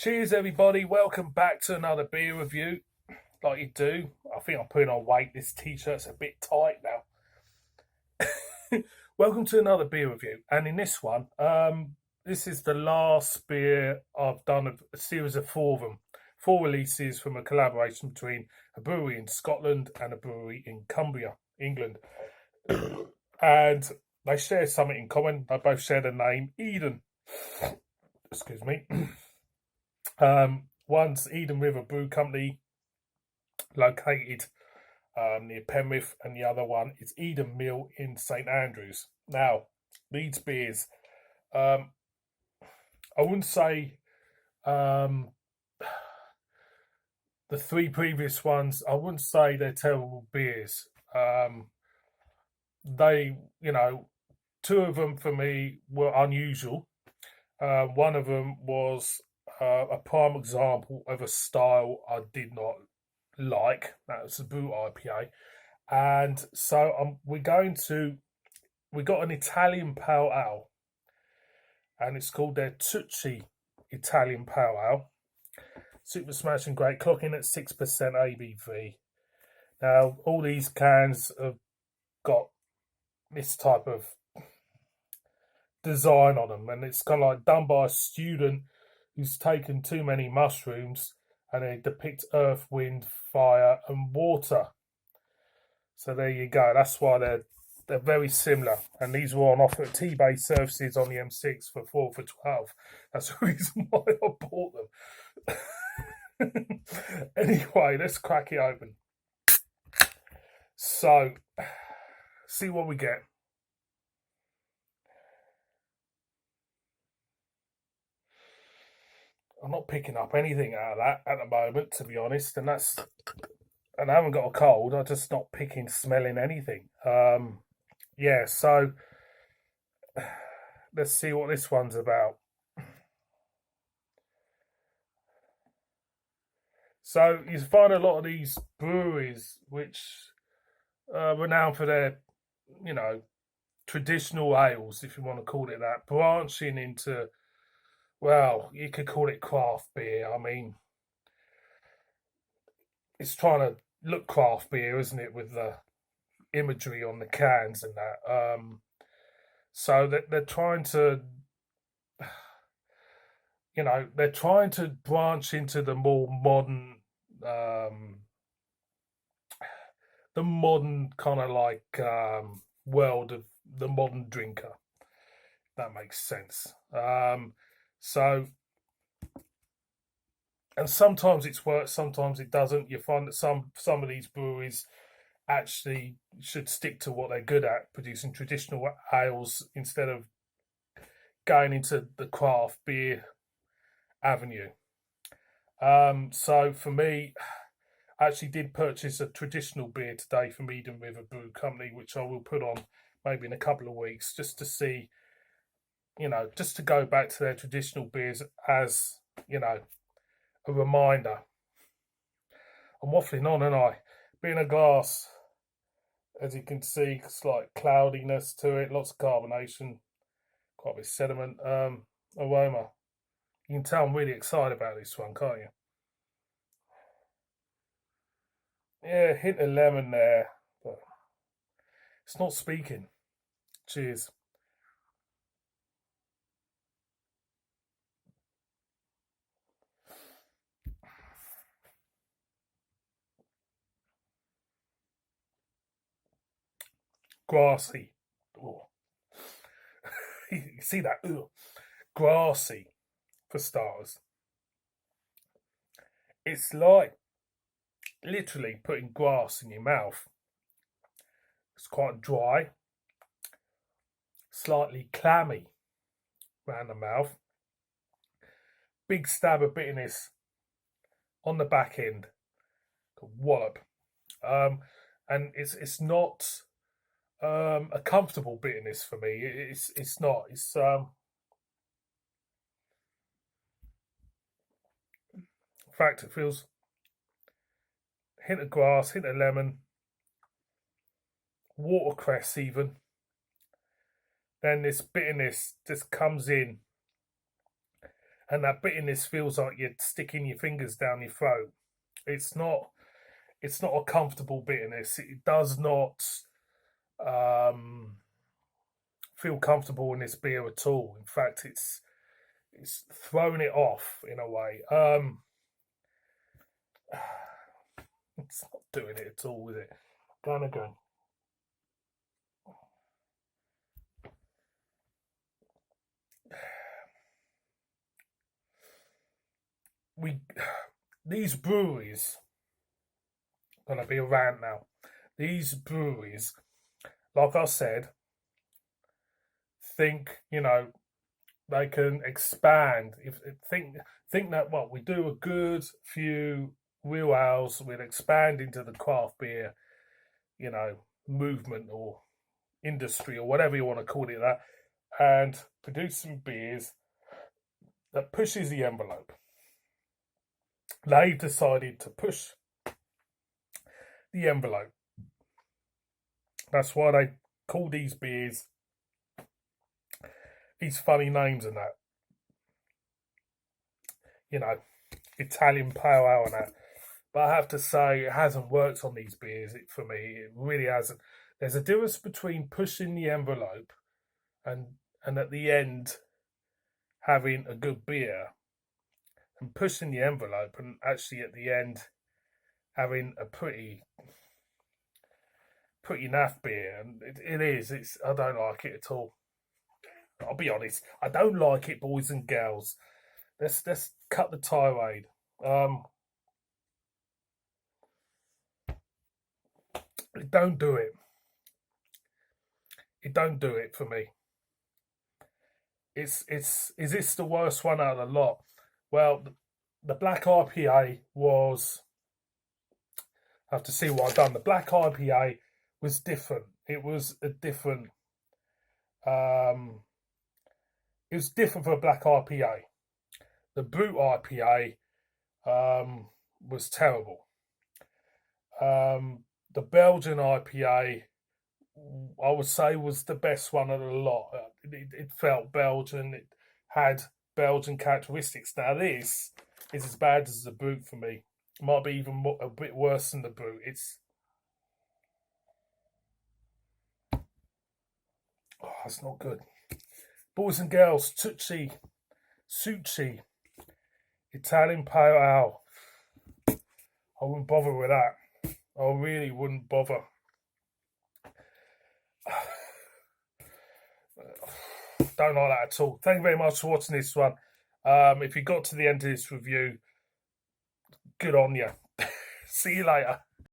Cheers, everybody. Welcome back to another beer review. Like you do. I think I'm putting on weight. This t-shirt's a bit tight now. Welcome to another beer review. And in this one, this is the last beer I've done of a series of four of them. Four releases from a collaboration between a brewery in Scotland and a brewery in Cumbria, England. And they share something in common. They both share the name Eden. Excuse me. One's Eden River Brew Company, located near Penrith, and the other one is Eden Mill in St Andrews. Now, these beers, I wouldn't say the three previous ones, I wouldn't say they're terrible beers. They, two of them for me were unusual. One of them was a prime example of a style I did not like. That was the Brew IPA. And so we got an Italian Pale Ale, and it's called their Tsuchi Italian Pale Ale. Super smashing great, clocking at 6% ABV. Now, all these cans have got this type of design on them, and it's kind of like done by a student who's taken too many mushrooms, and they depict earth, wind, fire, and water. So there you go. That's why they're very similar. And these were on offer at T-Base services on the M6 for 4 for 12. That's the reason why I bought them. Anyway, let's crack it open. So, see what we get. I'm not picking up anything out of that at the moment, to be honest, and I haven't got a cold. I'm just not smelling anything. Yeah, so let's see what this one's about. So you find a lot of these breweries which are renowned for their, traditional ales, if you want to call it that, branching into, well, you could call it craft beer. I mean, it's trying to look craft beer, isn't it, with the imagery on the cans and that. So that they're trying to, they're trying to branch into the more modern, kind of like world of the modern drinker. That makes sense. So, and sometimes it's worked, sometimes it doesn't. You find that some of these breweries actually should stick to what they're good at, producing traditional ales instead of going into the craft beer avenue. So for me, I actually did purchase a traditional beer today from Eden River Brew Company, which I will put on maybe in a couple of weeks, just to see, just to go back to their traditional beers as, a reminder. I'm waffling on, and being a glass, as you can see, slight cloudiness to it, lots of carbonation, quite a bit of sediment, aroma. You can tell I'm really excited about this one, can't you? Yeah, hint of lemon there, but it's not speaking. Cheers. Grassy. Oh. You see that? Ugh. Grassy, for starters. It's like literally putting grass in your mouth. It's quite dry, slightly clammy around the mouth. Big stab of bitterness on the back end. Wallop. And it's not a comfortable bitterness for me. It's not. It's in fact, it feels hint of grass, hint of lemon, watercress even. Then this bitterness just comes in and that bitterness feels like you're sticking your fingers down your throat. It's not. It's not a comfortable bitterness. It does not um, feel comfortable in this beer at all. In fact, it's thrown it off in a way. It's not doing it at all, is it? Going again. We these breweries gonna be a rant now. These breweries, like I said, think they can expand. If think that what we do a good few real ales, we'll expand into the craft beer, movement or industry or whatever you want to call it that, and produce some beers that pushes the envelope. They've decided to push the envelope. That's why they call these beers these funny names and that. Italian pale ale and that. But I have to say, it hasn't worked on these beers for me. It really hasn't. There's a difference between pushing the envelope and at the end having a good beer, and pushing the envelope and actually at the end having a pretty naff beer. And it is. I don't like it at all. I'll be honest. I don't like it, boys and girls. Let's cut the tirade. Don't do it. It don't do it for me. Is this the worst one out of the lot? Well, the black IPA was. I have to see what I've done. The black IPA was different. It was a different. It was different for a black IPA. The Brew IPA was terrible. The Belgian IPA, I would say, was the best one of the lot. It felt Belgian. It had Belgian characteristics. Now this is as bad as the Brew for me. It might be even a bit worse than the Brew. It's not good. Boys and girls, Tsuchi, Italian pale ale. I wouldn't bother with that. I really wouldn't bother. Don't like that at all. Thank you very much for watching this one. If you got to the end of this review, good on you. See you later.